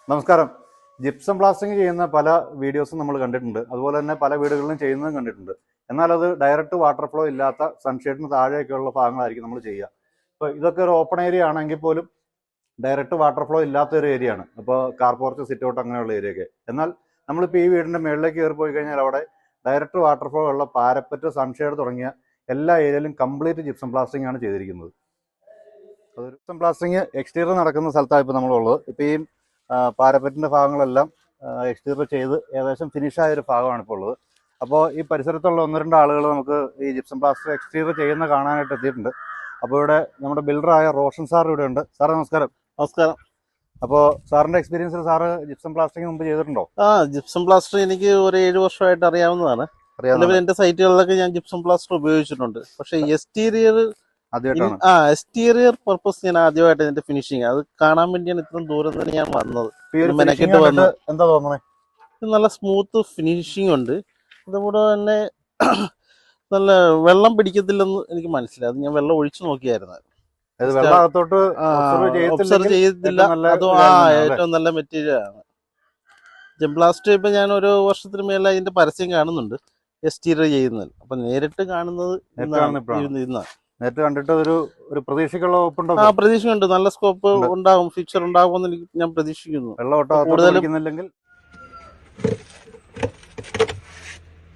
നമസ്കാരം. Gypsum plastering ചെയ്യുന്ന പല വീഡിയോസും നമ്മൾ കണ്ടിട്ടുണ്ട്. അതുപോലെ തന്നെ പല വീടുകളിലും ചെയ്യുന്നതും കണ്ടിട്ടുണ്ട്. എന്നാൽ അത് ഡയറക്റ്റ് വാട്ടർ ഫ്ലോ ഇല്ലാത്ത സൺഷെയ്ഡിന് താഴെയൊക്കെയുള്ള ഭാഗങ്ങളായിരിക്കും നമ്മൾ ചെയ്യുക. ഇപ്പോൾ ഇതൊക്കെ ഒരു ഓപ്പൺ ഏരിയ ആണെങ്കിൽ പോലും ഡയറക്റ്റ് വാട്ടർ ഫ്ലോ ഇല്ലാത്ത ഒരു ഏരിയ ആണ്. അപ്പോൾ കാർ പോർച്ച്, സിറ്റ് ഔട്ട് അങ്ങനെയുള്ള ഏരിയയൊക്കെ. എന്നാൽ നമ്മളിപ്പോൾ ഈ വീടിൻ്റെ മുകളിലേക്ക് കയറി പോയി കഴിഞ്ഞാൽ അവിടെ ഡയറക്റ്റ് വാട്ടർ ഫ്ലോ ഉള്ള പാരപ്പറ്റ്, സൺഷെയ്ഡ് തുടങ്ങിയ എല്ലാ ഏരിയയിലും കംപ്ലീറ്റ് ജിപ്സം പ്ലാസ്റ്ററിംഗ് ആണ് ചെയ്തിരിക്കുന്നത്. അതൊരു ജിപ്സം പ്ലാസ്റ്ററിംഗ് എക്സ്റ്റീരിയർ നടക്കുന്ന സ്ഥലത്താണ് ഇപ്പോൾ നമ്മളുള്ളത്. ഇപ്പോൾ ഈ പാരപ്പറ്റിൻ്റെ ഭാഗങ്ങളെല്ലാം എക്സ്റ്റീരിയർ ചെയ്ത് ഏകദേശം ഫിനിഷായൊരു ഭാഗമാണ് ഇപ്പോൾ ഉള്ളത്. അപ്പോൾ ഈ പരിസരത്തുള്ള ഒന്ന് രണ്ട് ആളുകൾ നമുക്ക് ഈ ജിപ്സം പ്ലാസ്റ്റർ എക്സ്റ്റീരിയർ ചെയ്യുന്ന കാണാനായിട്ട് എത്തിയിട്ടുണ്ട്. അപ്പോൾ ഇവിടെ നമ്മുടെ ബിൽഡറായ റോഷൻ സാർ ഇവിടെ ഉണ്ട്. സാറേ നമസ്കാരം. നമസ്കാരം. അപ്പോൾ സാറിൻ്റെ എക്സ്പീരിയൻസിൽ സാറ് ജിപ്സം പ്ലാസ്റ്ററിംഗ് മുമ്പ് ചെയ്തിട്ടുണ്ടോ? ജിപ്സം പ്ലാസ്റ്റർ എനിക്ക് ഒരു 7 വർഷമായിട്ട് അറിയാവുന്നതാണ്. എന്റെ സൈറ്റുകളിലൊക്കെ ഞാൻ ജിപ്സം പ്ലാസ്റ്റർ ഉപയോഗിച്ചിട്ടുണ്ട്. പക്ഷെ എക്സ്റ്റീരിയർ പർപ്പസ് ഞാൻ ആദ്യമായിട്ട് ഇതിന്റെ ഫിനിഷിങ് അത് കാണാൻ വേണ്ടിയാണ് ഇത്രയും ദൂരം തന്നെ ഞാൻ വന്നത്. എന്താ തോന്നുന്നത്? നല്ല സ്മൂത്ത് ഫിനിഷിംഗ് ഉണ്ട്. അതുകൂടെ തന്നെ നല്ല വെള്ളം പിടിക്കത്തില്ലെന്ന് എനിക്ക് മനസ്സിലായി. അത് ഞാൻ വെള്ളം ഒഴിച്ചു നോക്കിയായിരുന്നു. ഒബ്സർവ് ചെയ്തില്ല. അതും ഏറ്റവും നല്ല മെറ്റീരിയൽ ആണ്. ജംപ്ലാസ്റ്റർ ഇപ്പൊ ഞാൻ ഒരു വർഷത്തിന് മേലെ അതിന്റെ പരസ്യം കാണുന്നുണ്ട് എക്സ്റ്റീരിയർ ചെയ്യുന്നത്. അപ്പൊ നേരിട്ട് കാണുന്നത് ഇന്നാണ്. നേരിട്ട് കണ്ടിട്ട് ഒരു പ്രതീക്ഷയ്ക്കുള്ള ഒപ്പുണ്ടോ? പ്രതീക്ഷയുണ്ട്. നല്ല സ്കോപ്പ് ഉണ്ടാകും, ഫ്യൂച്ചർ ഉണ്ടാകുമെന്ന് ഞാൻ പ്രതീക്ഷിക്കുന്നു. വെള്ളം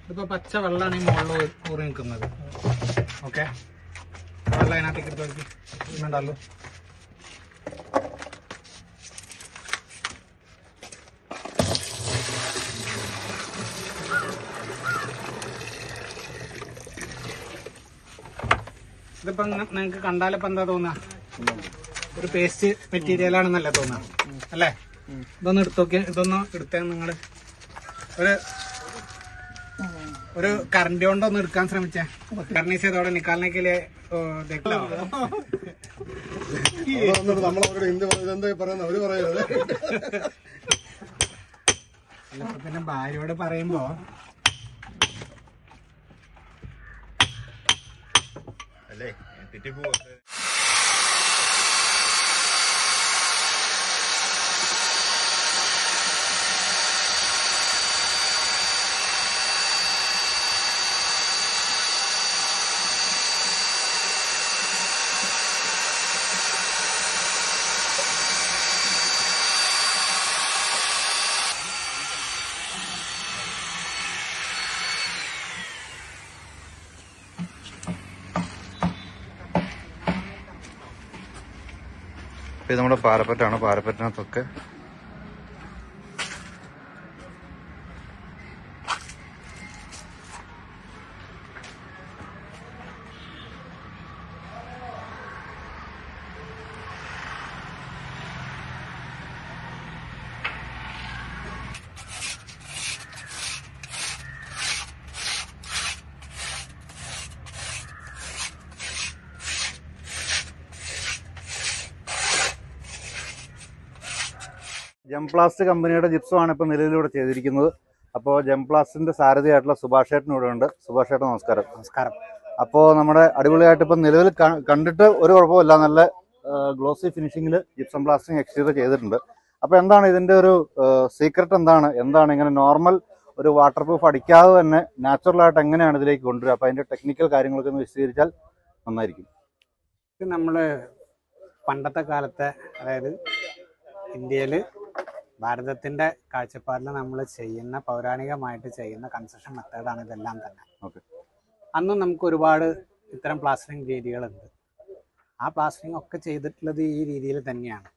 ഇതിപ്പോ പച്ച വെള്ളമാണ് ഈ മുകളിൽ ഊറി നിൽക്കുന്നത്. ഓക്കെ, വെള്ളം അതിനകത്തേക്ക് എടുത്തുണ്ടല്ലോ. ഇതിപ്പോ നിങ്ങൾക്ക് കണ്ടാലിപ്പോ എന്താ തോന്നുക? ഒരു പേസ്റ്റ് മെറ്റീരിയൽ ആണെന്നല്ലേ തോന്നുക അല്ലേ? ഇതൊന്ന് എടുത്തോക്കിയ, ഇതൊന്ന് എടുത്തേ നിങ്ങള്. ഒരു കറണ്ട് കൊണ്ടൊന്ന് എടുക്കാൻ ശ്രമിച്ചേ. करने से थोड़ा निकालने के लिए देख लो. പിന്നെ ഭാര്യയോട് പറയുമ്പോ അല്ലേ തെറ്റിപ്പോ. ഇത് നമ്മുടെ പാരപ്പറ്റാണ്. പാരപ്പറ്റിനകത്തൊക്കെ ജംപ്ലാസ്റ്റ് കമ്പനിയുടെ ജിപ്സമാണ് ഇപ്പോൾ നിലവിലൂടെ ചെയ്തിരിക്കുന്നത്. അപ്പോൾ ജംപ്ലാസ്റ്റിന്റെ സാരഥിയായിട്ടുള്ള സുഭാഷ് ചേട്ടൻ ഇവിടെ ഉണ്ട്. സുഭാഷ് ചേട്ടൻ നമസ്കാരം. നമസ്കാരം. അപ്പോൾ നമ്മുടെ അടിപൊളിയായിട്ട് ഇപ്പം നിലവിൽ കണ്ടിട്ട് ഒരു കുഴപ്പമില്ല, നല്ല ഗ്ലോസി ഫിനിഷിങ്ങിൽ ജിപ്സം പ്ലാസ്റ്ററിംഗ് എക്സ്റ്റീരിയർ ചെയ്തിട്ടുണ്ട്. അപ്പോൾ എന്താണ് ഇതിന്റെ ഒരു സീക്രട്ട്? എന്താണ് ഇങ്ങനെ നോർമൽ ഒരു വാട്ടർ പ്രൂഫ് അടിക്കാതെ തന്നെ നാച്ചുറലായിട്ട് എങ്ങനെയാണ് ഇതിലേക്ക് കൊണ്ടുവരിക? അപ്പോൾ അതിന്റെ ടെക്നിക്കൽ കാര്യങ്ങളൊക്കെ ഒന്ന് വിശദീകരിച്ചാൽ നന്നായിരിക്കും. ഇത് നമ്മൾ പണ്ടത്തെ കാലത്തെ, അതായത് ഇന്ത്യയിൽ ഭാരതത്തിന്റെ കാഴ്ചപ്പാടിൽ നമ്മൾ ചെയ്യുന്ന പൗരാണികമായിട്ട് ചെയ്യുന്ന കൺസ്ട്രക്ഷൻ മെത്തേഡാണ് ഇതെല്ലാം തന്നെ. അന്നും നമുക്ക് ഒരുപാട് ഇത്തരം പ്ലാസ്റ്ററിംഗ് രീതികളുണ്ട്. ആ പ്ലാസ്റ്ററിംഗ് ഒക്കെ ചെയ്തിട്ടുള്ളത് ഈ രീതിയിൽ തന്നെയാണ്.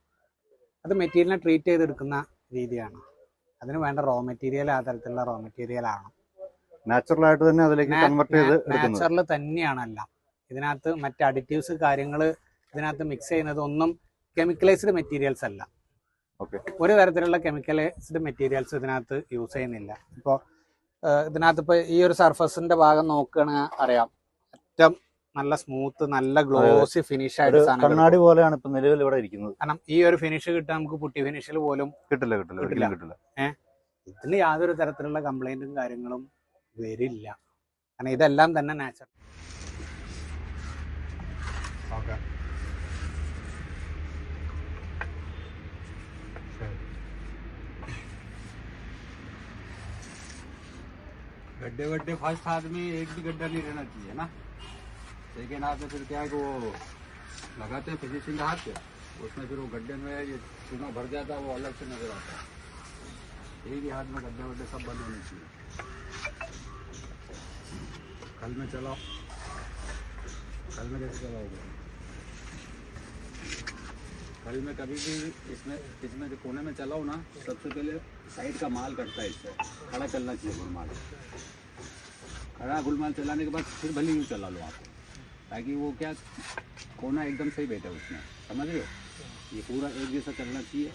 അത് മെറ്റീരിയലിനെ ട്രീറ്റ് ചെയ്തെടുക്കുന്ന രീതിയാണ്. അതിന് വേണ്ട റോ മെറ്റീരിയൽ ആ തരത്തിലുള്ള റോ മെറ്റീരിയൽ ആണ്. നാച്ചുറലായിട്ട് തന്നെ അതിലേക്ക് കൺവെർട്ട് ചെയ്ത് നാച്ചുറൽ തന്നെയാണെല്ലാം. ഇതിനകത്ത് മറ്റ് അഡിറ്റീവ്സ് കാര്യങ്ങൾ ഇതിനകത്ത് മിക്സ് ചെയ്യുന്നത് ഒന്നും കെമിക്കലൈസ്ഡ് മെറ്റീരിയൽസ് അല്ല. ഒരു തരത്തിലുള്ള കെമിക്കലൈസ്ഡ് മെറ്റീരിയൽസ് ഇതിനകത്ത് യൂസ് ചെയ്യുന്നില്ല. ഇപ്പോൾ ഇതിനകത്ത് ഇപ്പോൾ ഈ ഒരു സർഫസിന്റെ ഭാഗം നോക്കുകയാണെങ്കിൽ അറിയാം, ഏറ്റവും നല്ല സ്മൂത്ത്, നല്ല ഗ്ലോസി ഫിനിഷ് ആയിട്ട് കണ്ണാടി പോലെയാണ് ഇപ്പൊ നിലവിൽ ഇവിടെ ഇരിക്കുന്നത്. കാരണം ഈ ഒരു ഫിനിഷ് കിട്ടാൻ നമുക്ക് പുട്ടി ഫിനിഷിൽ പോലും കിട്ടില്ല. ഇതിന് യാതൊരു തരത്തിലുള്ള കംപ്ലൈന്റും കാര്യങ്ങളും വരില്ല. കാരണം ഇതെല്ലാം തന്നെ നാച്ചുറൽ. गड्ढे वड्ढे फर्स्ट हाथ में एक भी गड्ढा नहीं रहना चाहिए ना। सेकेंड हाथ में फिर क्या है कि वो लगाते हैं फिनिशिंग हाथ पे, उसमें फिर वो गड्ढे में ये चूना भर जाता है, वो अलग से नजर आता है। एक ही हाथ में गड्ढे वड्ढे सब बंद होने चाहिए। कल में चलाओ, कल में कैसे चलाओगे? कल में कभी भी इसमें इसमें जो कोने में चलाओ ना, सबसे पहले साइड का माल कटता है, इससे खड़ा चलना चाहिए गुलमाल। खड़ा गुलमाल चलाने के बाद फिर भले यूँ चला लो आप, ताकि वो क्या कोना एकदम सही बैठे उसमें, समझ रहे हो? ये पूरा एक जैसा चलना चाहिए।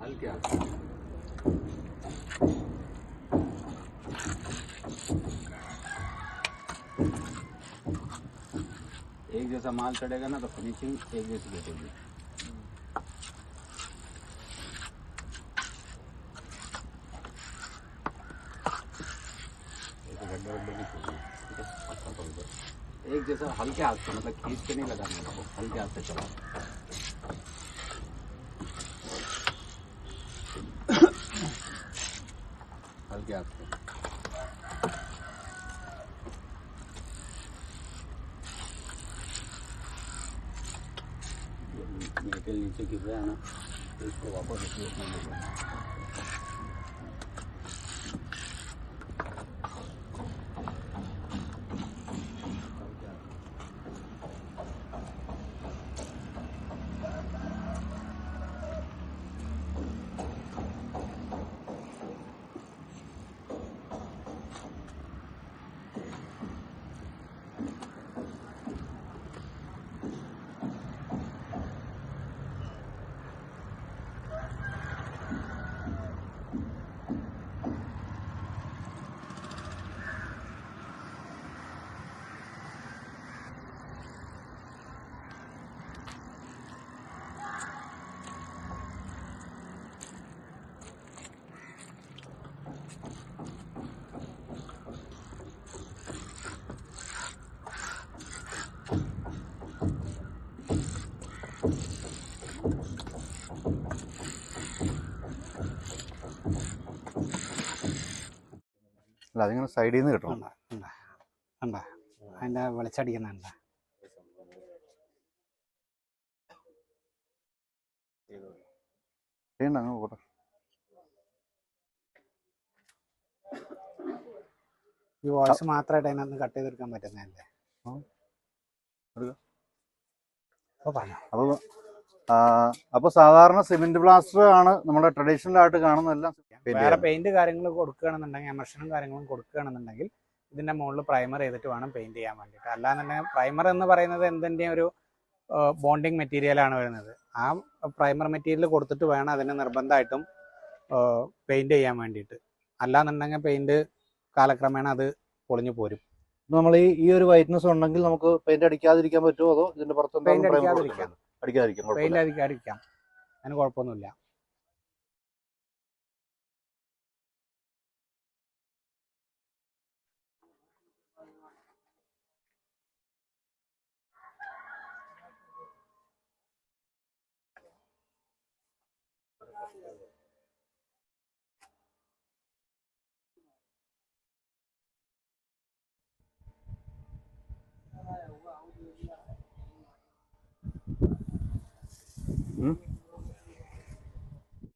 हल क्या एक जैसा माल चढ़ेगा ना तो फिनिशिंग एक जैसी बैठेगी। ऐसे गड्ढे वड्ढे नहीं छोड़ने, ठीक है? पक्का तौर पर एक जैसा हल्के हाथ से, मतलब खींच के नहीं लगाना है, हल्के हाथ से चलाओ। हल्के हाथ से। मेटल नीचे गिर रहा है ना, तो इसको वापस उसमें ले लो। അല്ല അതിങ്ങനെ സൈഡിൽ നിന്ന് കിട്ടണം. കണ്ട കണ്ട കണ്ട അതിൻ്റെ വെളിച്ചടിക്കുന്നുണ്ട്. ചെയ്യണ്ട അങ്ങ് പോട്ടെ. ഈ വോയിസ് മാത്രമായിട്ട് അതിനകത്ത് കട്ട് ചെയ്തെടുക്കാൻ പറ്റുന്നതല്ലേ? അപ്പോൾ പറഞ്ഞു. അപ്പോൾ സാധാരണ സിമെന്റ് പ്ലാസ്റ്റർ ആണ് നമ്മുടെ ട്രഡീഷണൽ ആയിട്ട് കാണുന്നതെല്ലാം. വേറെ പെയിന്റ് കാര്യങ്ങൾ കൊടുക്കുകയാണെന്നുണ്ടെങ്കിൽ, എമർഷനും കാര്യങ്ങളും കൊടുക്കുകയാണെന്നുണ്ടെങ്കിൽ ഇതിന്റെ മുകളിൽ പ്രൈമർ ചെയ്തിട്ട് വേണം പെയിന്റ് ചെയ്യാൻ വേണ്ടിയിട്ട്. അല്ലാന്നുണ്ടെങ്കിൽ പ്രൈമർ എന്ന് പറയുന്നത് എന്തിൻ്റെയും ഒരു ബോണ്ടിങ് മെറ്റീരിയലാണ് വരുന്നത്. ആ പ്രൈമർ മെറ്റീരിയൽ കൊടുത്തിട്ട് വേണം അതിനെ നിർബന്ധമായിട്ടും പെയിന്റ് ചെയ്യാൻ വേണ്ടിയിട്ട്. അല്ലാന്നുണ്ടെങ്കിൽ പെയിന്റ് കാലക്രമേണ അത് പൊളിഞ്ഞു പോരും. നമ്മൾ ഈ ഒരു വൈറ്റ്നസ് ഉണ്ടെങ്കിൽ നമുക്ക് പെയിന്റ് അടിക്കാതിരിക്കാൻ പറ്റുമോ, അതോ ഇതിന്റെ പുറത്ത് പെയിന്റ് അടിക്കാതിരിക്കാം, പെയിന്റ് അടിക്കാതിരിക്കാം? അടിക്കാതിരിക്കാം, അതിന് കുഴപ്പമൊന്നുമില്ല. Hmm?